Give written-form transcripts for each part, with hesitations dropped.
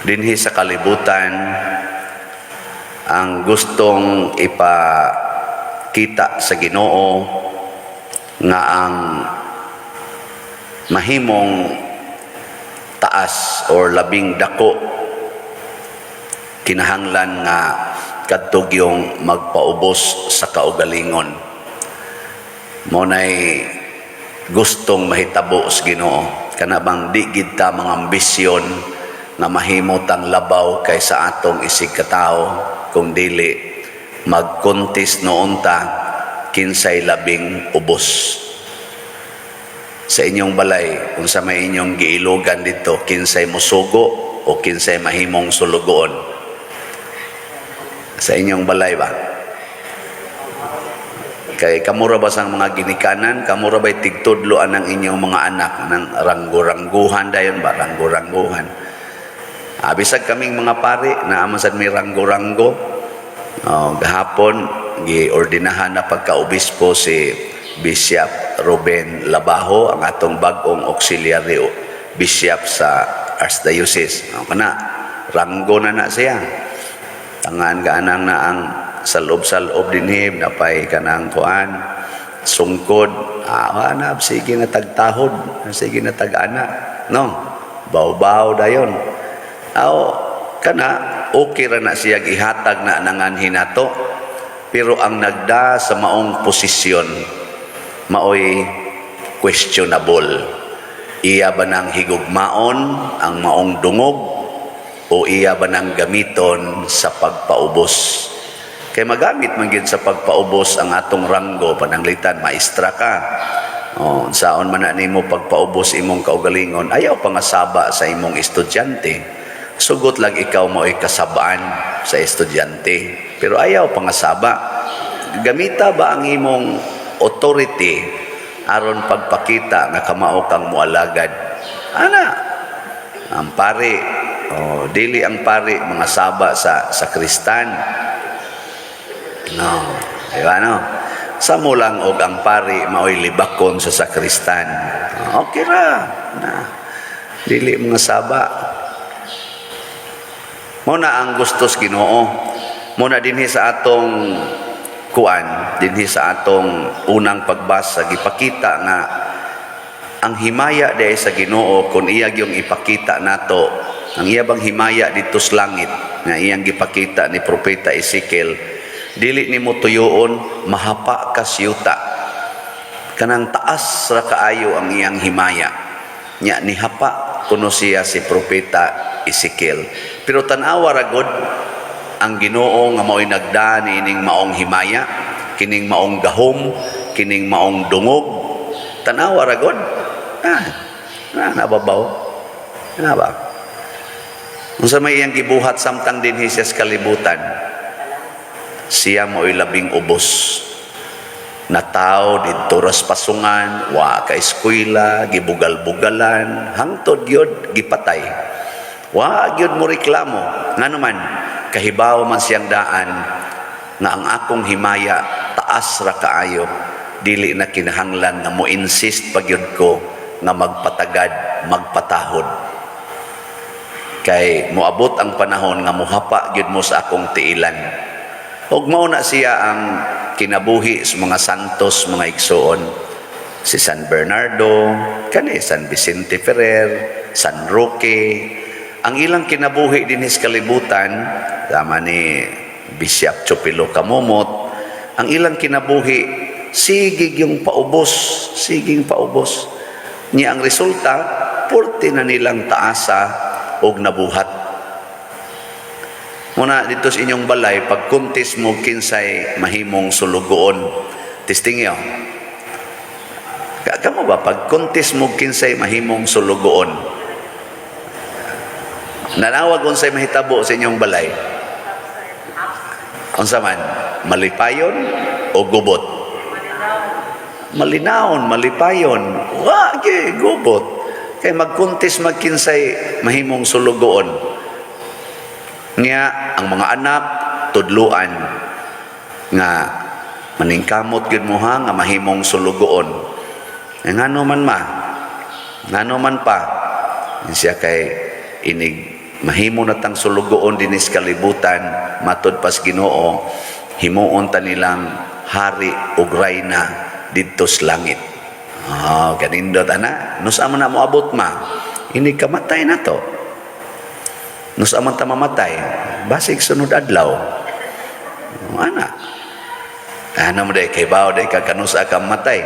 dinhi sa kalibutan ang gustong ipakita sa Ginoo nga ang mahimong taas or labing dako kinahanglan nga kadtog yung magpaubos sa kaugalingon. Monay gustong mahitabo sa Ginoo kana bang di gid ta mga ambisyon nga mahimot ang labaw kaysa atong isig katao, kung dili mag-contest noon ta kinsay labing ubos. Sa inyong balay, kung sa may inyong giilugan dito, kinsay musugo o kinsay mahimong sulugoon? Sa inyong balay ba? Kay kamura ba sang mga ginikanan? Kamura ba'y tigtudloan ng inyong mga anak ng ranggo-rangguhan dayon ba? Ranggo-rangguhan. Bisag kaming mga pari na amasad may ranggo-ranggo. Gahapon, giordinahan na pagka-obispo si Bishop Ruben Labajo, ang atong bagong auxiliary bishop sa Archdiocese. Kana, ranggo na siya. Tangan gaanang na ang salob-salob dinhib, napay kanang kuan, sungkod, hanap, sige na tagtahod, sige na tag-ana. No, baw-baw dayon. Kana, okay ra na siya gihatag na nanganhin nato, pero ang nagda sa maong posisyon, maoy questionable. Iya ba nang higugmaon ang maong dungog o iya ba nang gamiton sa pagpaubos? Kay magamit man gid sa pagpaubos ang atong ranggo, pananglitan maestra ka. Saon man na nimo pagpaubos imong kaugalingon, ayaw pangasaba sa imong estudyante. Sugot lang ikaw mao'y kasabaan sa estudyante, pero ayaw pangasaba. Gamita ba ang imong authority aron pagpakita nga kamao kang mualagad? Ang pari, dili ang pari mga saba sa Kristan. No, diba no? Sa mulang og ang pari mao'y libakon sa sakristan. Okay ra. Dili mga saba. Muna ang gustos Ginoo. Muna dinhi sa atong kuan, dinhi sa atong unang pagbasa, gipakita nga ang himaya dahil sa Ginoo kung iya yung ipakita nato, ang iya bang himaya dito sa langit nga iyang gipakita ni Propeta Ezekiel, dili nimo tuyoon mahapa ka siyuta. Kanang taas ra kaayo ang iyang himaya. Nya nihapa kuno siya si Propeta Ezekiel. Pero tanawa ra gud ang Ginoo nga mao'y nagda niining maong himaya, kining maong gahom, kining maong dungog. Tanawa ra gud. Nababaw. Na ba? Unsa may iyang gibuhat samtang dinhi siya sa kalibutan, siya mo'y labing ubos. Nataw didto ras pasungan, wa ka eskwela, gibugal-bugalan, hangtod gyud gipatay. Wa gyud mo reklamo, nganuman kahibaw man siyang daan nga ang akong himaya taas ra kaayo, dili na kinahanglan nga mo insist pagyud ko nga magpatagad, magpatahod. Kay moabot ang panahon nga mohapa gyud mo sa akong tiilan. Ug mao na siya ang kinabuhi sa mga santos, mga igsoon. Si San Bernardo, kani San Vicente Ferrer, San Roque. Ang ilang kinabuhi din sa kalibutan, tama ni Bishop Chopilo Kamumot, ang ilang kinabuhi, sigig yung paubos, siging paubos. Niya ang resulta, purti na nilang taasa o nabuhat. Muna dito sa inyong balay, pag kuntis mo kinsay mahimong sulugoon, testingyo. Kamo ba, pag kuntis mo kinsay mahimong sulugoon, nanawag unsay mahitabo sa inyong balay? Unsa man, malipayon o gubot? Malinawon, malipayon. Wagi, gubot. Kay magkuntis magkinsay mahimong sulugoon. Niya ang mga anak tudluan nga maningkamot gyud mo nga mahimong sulugoon. Ngano man pa siya kay inig mahimo na tang sulugoon dinis kalibutan matud pas Ginoo, himuon ta nilang hari ug rayna didto sa langit. Ganindot ana, nusa man na moabot ma, ini kamatay na to. Nusa man ta mamatay, basig sunod adlaw. Ana. Ano mo day kay bao day kanusa ka matay.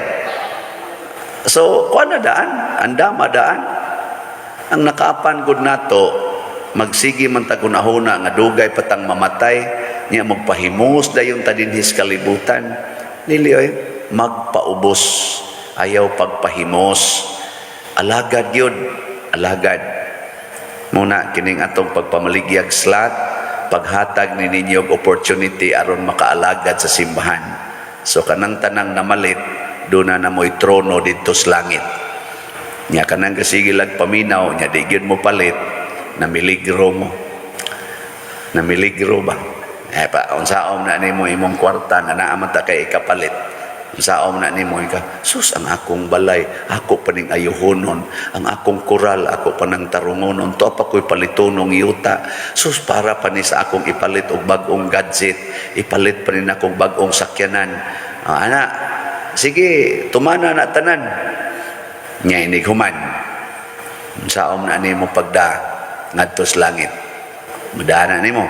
So, kuan na daan, andama daan. Ang nakaapan gud nato, magsigi man ta kunahuna nga dugay patang mamatay, niya magpahimos dayon ta dinhis kalibutan. Dili oy, magpaubos, ayaw pagpahimos. Alagad yun, alagad. Muna kining atong pagpamaligyag slot, paghatag ni ninyo opportunity aron makaalagad sa simbahan. So kanang tanang namalit, doon na mo'y trono dito sa langit. Nya kanang kasigilag paminaw, nya di gyud mo palit, namiligro mo. Namiligro ba? Pa, unsaom na nimo imong kwarta nga naa man ta kay ikapalit. Unsaom na nimo ka, sus ang akong balay, ako pa ning ayuhonon, ang akong koral, ako pa nang tarungonon, to pa ko'y palitonong yuta. Sus para pa ni sa akong ipalit og bag-ong gadget, ipalit pa rin akong bag-ong sakyanan. Ana, sige, tumana na tanan. Nya inig human. Unsaom na nimo pagda ngadto sa langit. Madana nimo.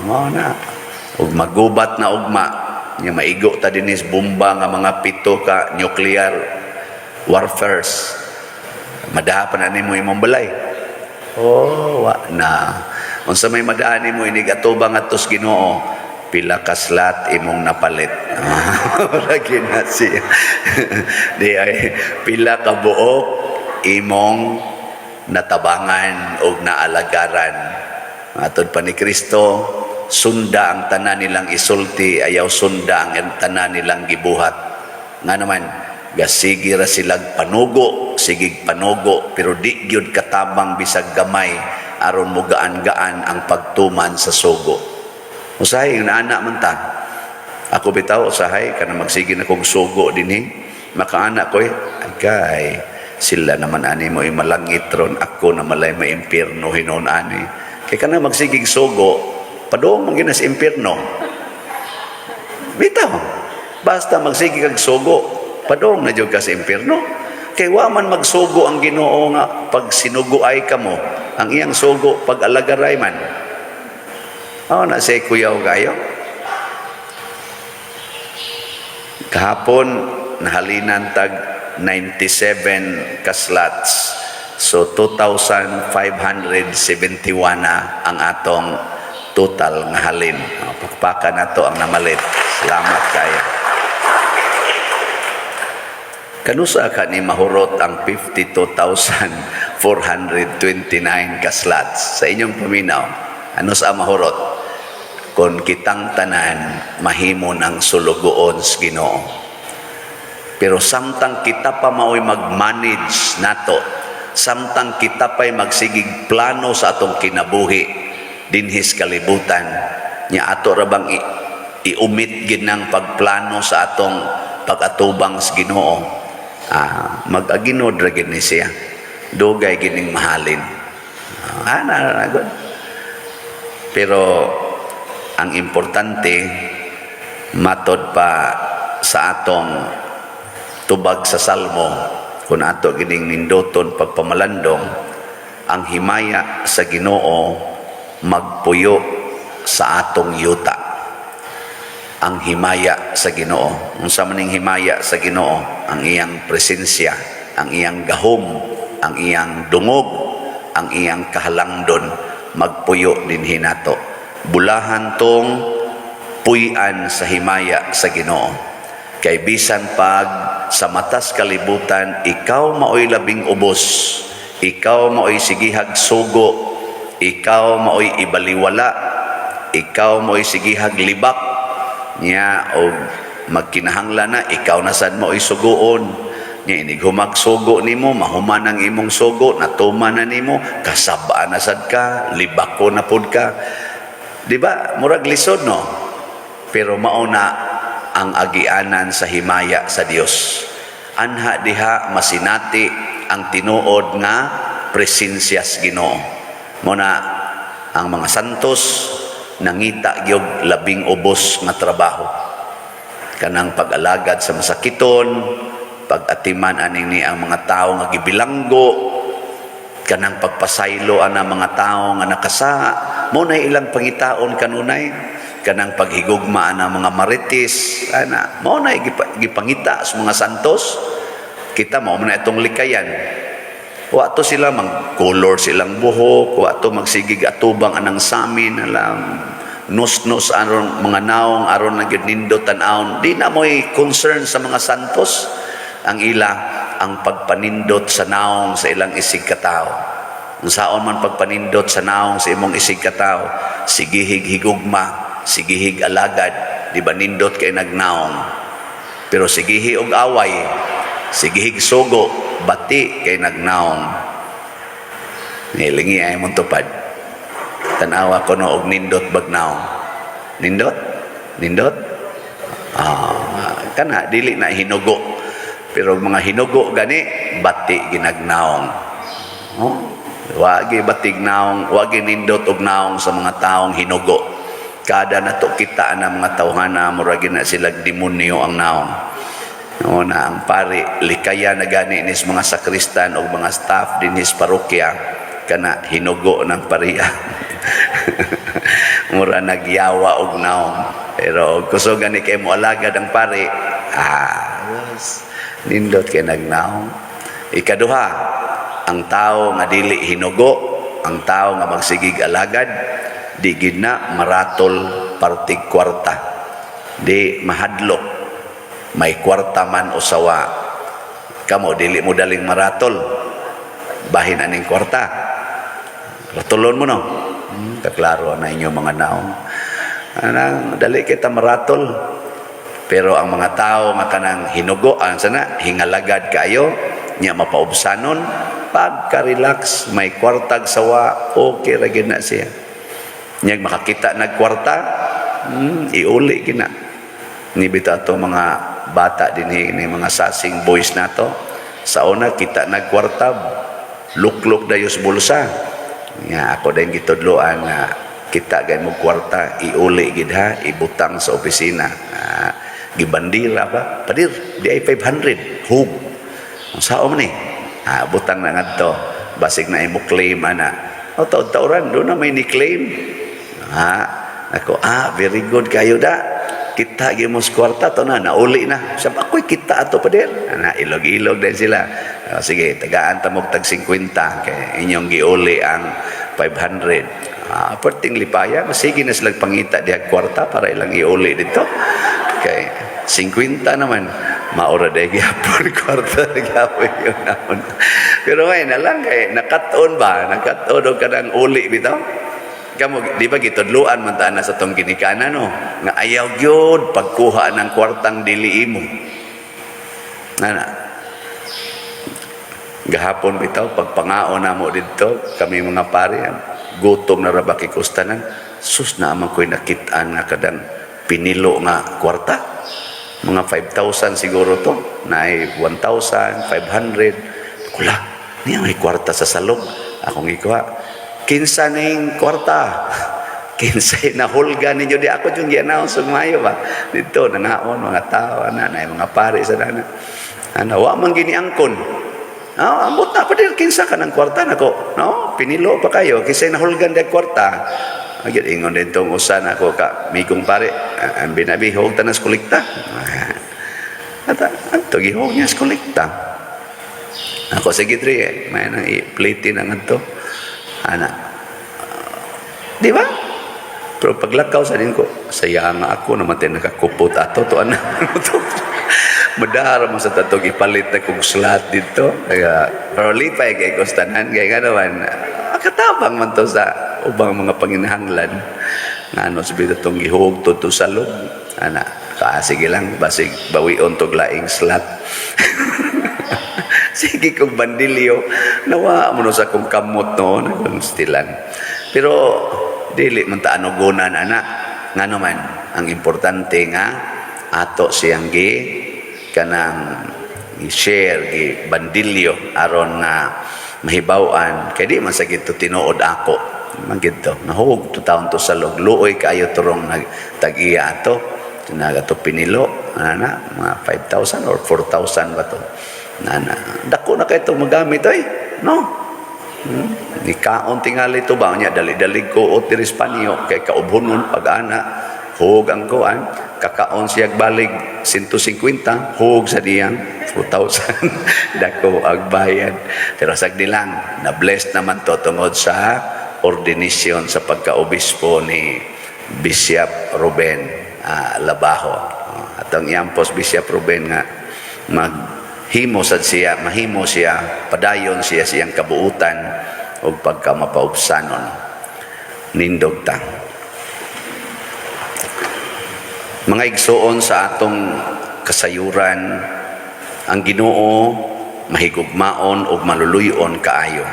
Mao na. Ug magubat na ugma, nya maigo ta dinis bomba nga mga 7 ka nuclear warfares. Madapan na nimo imong balay. Wa na. Unsa may madaan nimo inig atubang atos Ginoo, pila ka slot imong napalit. Lagi na siya. Di ay pila ka buok imong natabangan o naalagaran. Matod pa ni Kristo, sunda ang tanan nilang isulti, ayaw sunda ang tanan nilang gibuhat. Nga naman, gasigi ra silag panugo, sigig panugo, pero di gyud katabang bisag gamay, aron mo gaan-gaan ang pagtuman sa sugo. Usahay, yung naanak man ta. Ako bitaw, usahay, kana magsige na kong sugo din makaanak ko agay, sila naman ani mo malangit ron, ako na malay maimpirno hinon ani. Kaya kana magsigig sugo, padong maginas impirno. Bitaw, basta magsigig kag sugo, padong na jud ka sa impirno. Kay wa man magsugo ang Ginoo nga pag sinugo ay kamo, ang iyang sugo pag alagaray man. Na say kuyaw gayo. Kahapon nahalinan tag 97 ka slots. So 2,571 na ang atong total nga halin. Pakpakan na to ang namalit. Salamat kayo. Kanusa ka ni mahurot ang 52,429 ka slots sa inyong paminaw? Ano sa mahurot? Kung kitang tanan, mahimo ng sulugoon sa Ginoo. Pero samtang kita pa mao'y mag-manage nato, samtang kita pa'y magsigig plano sa atong kinabuhi, dinhis kalibutan, niya ato rabang iumit ginang pagplano sa atong pag-atubang sa Ginoo. Mag-aginod ra gid ni siya. Dugay gining mahalin. Pero ang importante, matod pa sa atong tubag sa Salmo, kung ato gining nindoton pagpamalandong, ang himaya sa Ginoo magpuyo sa atong yuta. Ang himaya sa Ginoo. Unsa maning himaya sa Ginoo? Ang iyang presensya, ang iyang gahom, ang iyang dungog, ang iyang kahalangdon magpuyo din hinato. Bulahan tong puy-an sa himaya sa Ginoo. Kay bisan pag sa matas kalibutan, ikaw maoy labing ubos, ikaw maoy sigihag sugo, ikaw maoy ibaliwala, ikaw maoy sigihag libak niya o magkinahanglan na ikaw nasad maoy sugoon niya. Inig humagsugo nimo, mahuman ang imong sugo, natuman na nimo, kasabaan nasad ka, libako na pud ka. Diba? Murag lisod, no? Pero mauna ang agianan sa himaya sa Dios. Anha diha masinati ang tinuod nga presensyas Ginoo. Muna ang mga santos nangita gyud labing ubos nga trabaho. Kanang pag-alagad sa masakiton, pag-atiman aning ni ang mga tawo nga gibilanggo, kanang pagpasaylo ana mga tawo nga nakasa, mo na ilang pangitaon kanunay, kanang paghigugma ana mga marites, ana mo na gipangita sa mga santos. Kita mo na itong likayan. Wa to sila mag-color silang buhok, wa to magsigig atubang anang samin alam nos aron mga naong aron na gyud nindot tan-awon. Di na mo'y concern sa mga santos. Ang ila ang pagpanindot sa naong sa ilang isig katao. Kung saon man pagpanindot sa naong sa imong isig katao, sigihig higugma, sigihig alagad, di ba nindot kay nagnaong. Pero sigihi og away, sigihig sugo, bati kay nagnaong. Nilingi ay mong tupad. Tanawa ko no og nindot bagnaong. Nindot? Kana dili na hinugo. Pero mga hinugo gani, bati ginagnaong. Wagi batig naong, wagi nindot og naong sa mga taong hinugo. Kada nato kita na mga tawhana, muragi na sila demonyo ang naong. Na ang pari likaya na gani nis mga sakristan o mga staff din his parokya kana hinugo ng pariya. Mura nagyawa og naong. Pero kuso gani kay mo alagad ang pari, yes, nindot kay nagnaong. Ikaduha, ang tao nga dili hinugo, ang tao nga magsigig alagad, di gid na maratol partig kwarta, di mahadlok. May kwarta man o sawa, kamo dili mo daling maratol, bahin aning kwarta, ratulon mo no. Kaklaro na inyo mga naong. Anang dali kita maratol. Pero ang mga tao nga kanang hinugo, ang sana hingalagad kayo, nya mapaubsanon, pagka-relax, may kwartag sawa, okay ra gyud na siya. Nya makakita nagkwarta, iuli gina. Ni bitaw to mga bata din ni mga sasing boys nato. Sa una kita nagkwarta, lukluk dayos bulsa. Nga ako din gitudloan na kita gay mo kwarta, iuli gid ha, ibutang sa opisina. Gibandira ba? Padir, di ay 500. Hug. Sao man ni? Butang na ngadto. Basig na imo claim ana. O taon-taoran do na may ni claim. Ako, very good kayo da. Kita gi mo sa kwarta to na nauli na. Sabi ako'y kita ato padir. Ilog-ilog din sila. Sige, tagaan ta mo tag 50 kay inyong giuli ang 500. Perting lipaya, masige na silang pangita diha kwarta para ilang iuli dito. Okay, 50 naman. Maura dahil gyapon kwarta gyapon yun naman. Pero ngayon na lang kay nakataon ba? Nakataon o kanang uli bitaw. Kamu di ba gitudluan man ta na sa tong ginikanan no nga ayaw gyud pagkuha ng kwartang dili imo. Gahapon bitaw pagpangaon namo didto kami mga pare gutom na ra ba kikustanan sus na man koy nakit-an nga kadang pinilo nga kwarta mga 5,000 siguro to na 1,500 kula niya may kwarta sa salog akong ikuha kinsa ning kwarta kinsay na hulga ninyo di ako yung gi-announce sumayo ba dito nanaon mga tao na mga pare sa dana wa man gini angkon ambot na pa din kinsa ka ng kwarta nako no pinilo pa kayo kinsay na hulgan di kwarta agad ingon din tong usan ako ka migong pare ang binabihog tanas kolekta ato gihog niya sa kolekta ako sige tri may nang i-plate na nga to di ba? Pero paglakaw sa din ko, saya nga ako naman tayo nakakupot ato to madara mo sa tatog ipalit na kong slot dito. Pero lipay kay kustanan kaya nga naman katabang man to sa ubang mga panginahanglan nga ano sabi itong gihog to sa loob sige lang basig bawion to laing slot. Sige kong bandilyo nawa mo sa kong kamot no nagong stilan pero dili man ta anugunan anak nga naman ang importante nga ato siyang kanang i-share bandilyo aron nga mahibawan kay di man sa gito tinuod ako man gito nahug to taon to sa log luoy kaayo turong nagtag-iya ato naga to pinilo ana mga 5,000 or 4,000 ba to nana dako na kay to magamit ay no ni kaon tingali to ba nya dali-dali ko o tiris panyo kay kaubhonon pag-ana hug ang kuan kakaon siya balig 150 hug sa diyang 4,000 dako ang bayad pero sagdi lang na blessed naman to tungod sa ordinasyon sa pagkaobispo ni Bishop Ruben Labaho at ang iyang Bishop Ruben nga mahimo siya padayon siya siyang kabuutan o pagka mapaubsanon nindog ta mga igsoon sa atong kasayuran ang Ginoo mahigugmaon ug maluluyon kaayo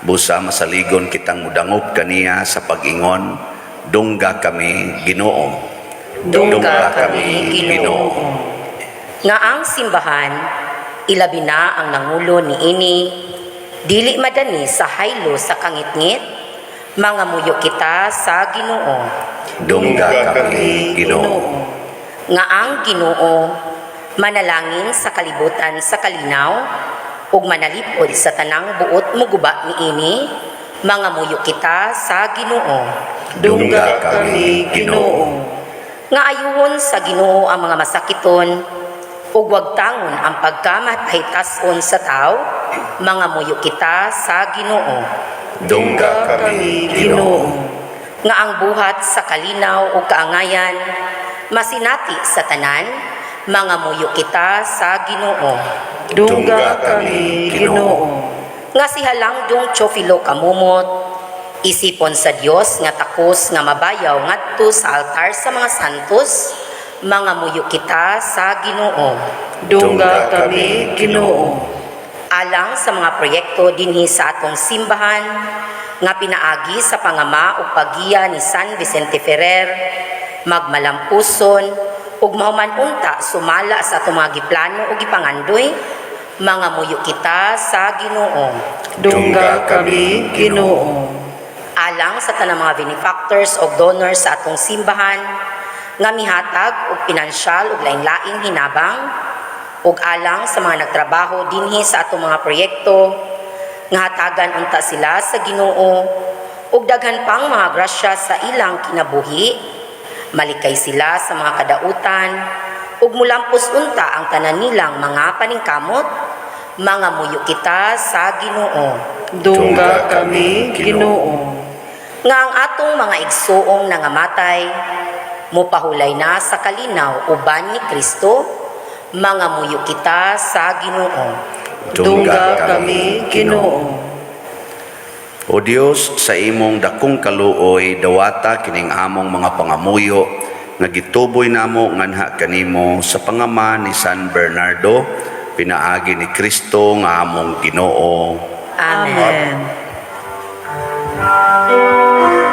busa masaligon kitang mudangop kaniya sa pag-ingon dungga kami Ginoo dungga kami Ginoo nga ang simbahan ilabi na ang nangulo ni ini dili madani sa haylo sa kangitngit mga muyo kita sa Ginoo dungga kami Ginoo nga ang Ginoo manalangin sa kalibutan sa kalinaw ug manalipod sa tanang buot muguba ni ini mga muyo kita sa Ginoo dungga kami Ginoo nga ayuhon sa Ginoo ang mga masakiton ug wag tangon ang pagkamahitason sa tao mga muyo kita sa Ginoo dungga kami Ginoo nga ang buhat sa kalinaw ug kaangayan masinati sa tanan mga muyo kita sa Ginoo dungga kami Ginoo nga si Halangdong Teofilo Kamumot isipon sa Dios nga takos nga mabayaw ngadto sa altar sa mga santos mga muyo kita sa Ginoo dungga kami Ginoo alang sa mga proyekto dinhi sa atong simbahan nga pinaagi sa pangama ug paggiya ni San Vicente Ferrer magmalampuson ug mahuman-unta sumala sa atong mga giplano ug gipangandoy mga muyo kita sa Ginoo dungga kami Ginoo alang sa tanang mga benefactors o donors sa atong simbahan nga mihatag og pinansyal ug lain-laing hinabang ug alang sa mga nagtrabaho dinhi sa atong mga proyekto nga hatagan unta sila sa Ginoo ug daghan pang mga grasya sa ilang kinabuhi malikay sila sa mga kadautan ug mulampos unta ang tanan nilang mga paningkamot mga muyo kita sa Ginoo dungga kami Ginoo nga ang atong mga igsoong nangamatay mopahulay na sa kalinaw uban ni Kristo mga muyo kita sa Ginoo dungga kami Ginoo O Dios sa imong dakong kaluoy dawata kining among mga pangamuyo nga gituboy namo nganha kanimo sa pangama ni San Bernardo pinaagi ni Kristo nga among Ginoo Amen. Amen.